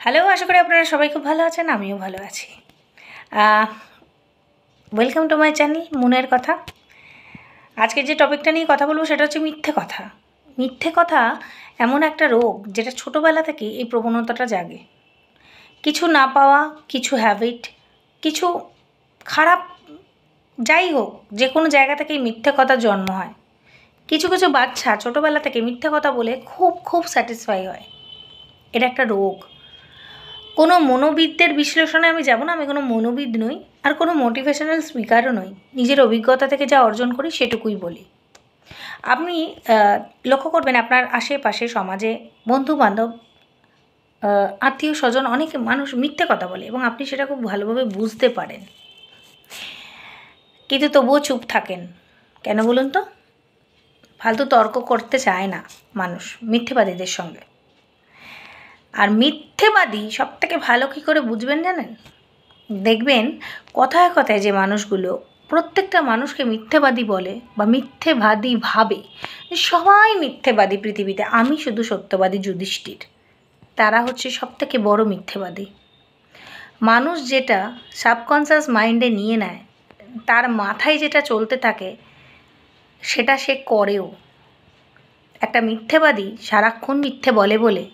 Hello, আশা করি আপনারা সবাই খুব ভালো আছেন, আমিও ভালো আছি। ওয়েলকাম টু মাই চ্যানেল মনের কথা। আজকে যে টপিকটা নিয়ে কথা বলবো সেটা হচ্ছে মিথ্যে কথা। মিথ্যে কথা এমন একটা রোগ যেটা ছোটোবেলা থেকে এই প্রবণতাটা জাগে। কিছু না পাওয়া, কিছু হ্যাবিট, কিছু খারাপ, যাই হোক যে কোনো জায়গা থেকেই মিথ্যে কথার জন্ম হয়। কিছু কিছু বাচ্চা ছোটোবেলা থেকে মিথ্যে কথা বলে খুব খুব স্যাটিসফাই হয়। এটা একটা রোগ। কোনো মনোবিদদের বিশ্লেষণে আমি যাব না, আমি কোনো মনোবিদ নই, আর কোনো মোটিভেশনাল স্পিকারও নই। নিজের অভিজ্ঞতা থেকে যা অর্জন করি সেটুকুই বলি। আপনি লক্ষ্য করবেন আপনার আশেপাশে সমাজে বন্ধুবান্ধব, আত্মীয় স্বজন, অনেক মানুষ মিথ্যে কথা বলে এবং আপনি সেটা খুব ভালোভাবে বুঝতে পারেন, কিন্তু তবুও চুপ থাকেন। কেন বলুন তো? ফালতু তর্ক করতে চায় না মানুষ মিথ্যেবাদীদের সঙ্গে। আর মিথ্যেবাদী সবথেকে ভালো কী করে বুঝবেন জানেন? দেখবেন কথায় কথায় যে মানুষগুলো প্রত্যেকটা মানুষকে মিথ্যেবাদী বলে বা মিথ্যেবাদী ভাবে, সবাই মিথ্যেবাদী পৃথিবীতে, আমি শুধু সত্যবাদী যুধিষ্ঠির, তারা হচ্ছে সবথেকে বড় মিথ্যেবাদী। মানুষ যেটা সাবকনসিয়াস মাইন্ডে নিয়ে নেয়, তার মাথায় যেটা চলতে থাকে সেটা সে করেও। একটা মিথ্যেবাদী সারাক্ষণ মিথ্যে বলে বলে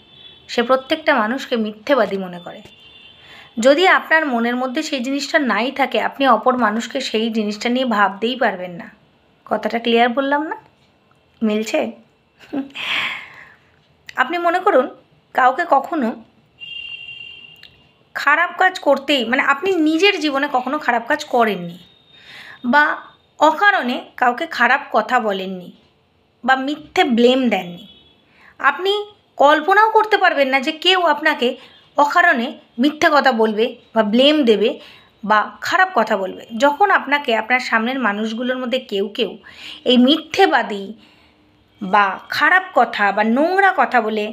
সে প্রত্যেকটা মানুষকে মিথ্যেবাদী মনে করে। যদি আপনার মনের মধ্যে সেই জিনিসটা নাই থাকে, আপনি অপর মানুষকে সেই জিনিসটা নিয়ে ভাবতেই পারবেন না। কথাটা ক্লিয়ার বললাম না? মিলছে? আপনি মনে করুন কাউকে কখনো খারাপ কাজ করতেই, মানে আপনি নিজের জীবনে কখনো খারাপ কাজ করেননি বা অকারণে কাউকে খারাপ কথা বলেননি বা মিথ্যে ব্লেম দেননি। আপনি কল্পনাও করতে পারবেন না যে কেউ আপনাকে অকারণে মিথ্যে কথা বলবে বা ব্লেম দেবে বা খারাপ কথা বলবে। যখন আপনাকে আপনার সামনের মানুষগুলোর মধ্যে কেউ কেউ এই মিথ্যেবাদী বা খারাপ কথা বা নোংরা কথা বলে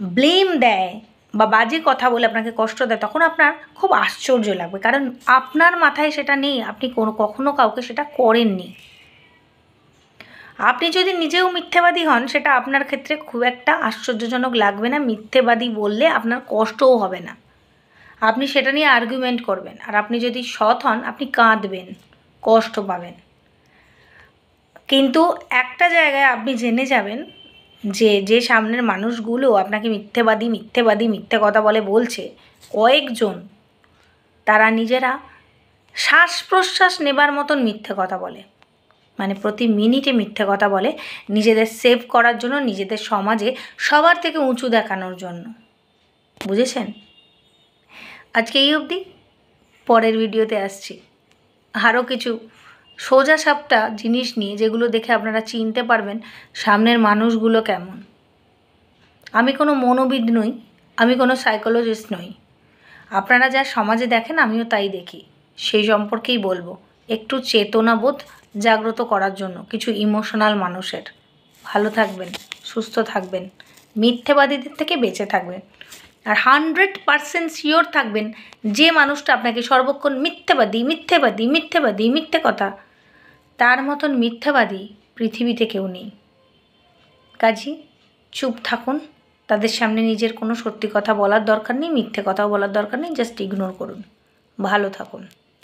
ব্লেম দেয় বা বাজে কথা বলে আপনাকে কষ্ট দেয়, তখন আপনার খুব আশ্চর্য লাগবে, কারণ আপনার মাথায় সেটা নেই, আপনি কখনো কাউকে সেটা করেননি। আপনি যদি নিজেও মিথ্যেবাদী হন, সেটা আপনার ক্ষেত্রে খুব একটা আশ্চর্যজনক লাগবে না। মিথ্যেবাদী বললে আপনার কষ্টও হবে না, আপনি সেটা নিয়ে আর্গুমেন্ট করবেন। আর আপনি যদি সৎ হন, আপনি কাঁদবেন, কষ্ট পাবেন। কিন্তু একটা জায়গায় আপনি জেনে যাবেন যে যে সামনের মানুষগুলো আপনাকে মিথ্যেবাদী মিথ্যেবাদী মিথ্যে কথা বলছে, কয়েকজন তারা নিজেরা শ্বাস প্রশ্বাস নেবার মতন মিথ্যে কথা বলে, মানে প্রতি মিনিটে মিথ্যে কথা বলে, নিজেদের সেভ করার জন্য, নিজেদের সমাজে সবার থেকে উঁচু দেখানোর জন্য। বুঝেছেন? আজকে এই অবধি, পরের ভিডিওতে আসছি আরও কিছু সোজা সাপটা জিনিস নিয়ে, যেগুলো দেখে আপনারা চিনতে পারবেন সামনের মানুষগুলো কেমন। আমি কোনো মনোবিদ নই, আমি কোনো সাইকোলজিস্ট নই। আপনারা যা সমাজে দেখেন আমিও তাই দেখি, সেই সম্পর্কেই বলবো। একটু চেতনাবোধ জাগ্রত করার জন্য কিছু ইমোশনাল মানুষের। ভালো থাকবেন, সুস্থ থাকবেন, মিথ্যেবাদীদের থেকে বেঁচে থাকবেন। আর 100% শিওর থাকবেন যে মানুষটা আপনাকে সর্বক্ষণ মিথ্যেবাদী মিথ্যেবাদী মিথ্যেবাদী মিথ্যে কথা, তার মতন মিথ্যাবাদী পৃথিবীতে কেউ নেই। কাজী চুপ থাকুন, তাদের সামনে নিজের কোনো সত্যি কথা বলার দরকার নেই, মিথ্যে কথাও বলার দরকার নেই, জাস্ট ইগনোর করুন। ভালো থাকুন।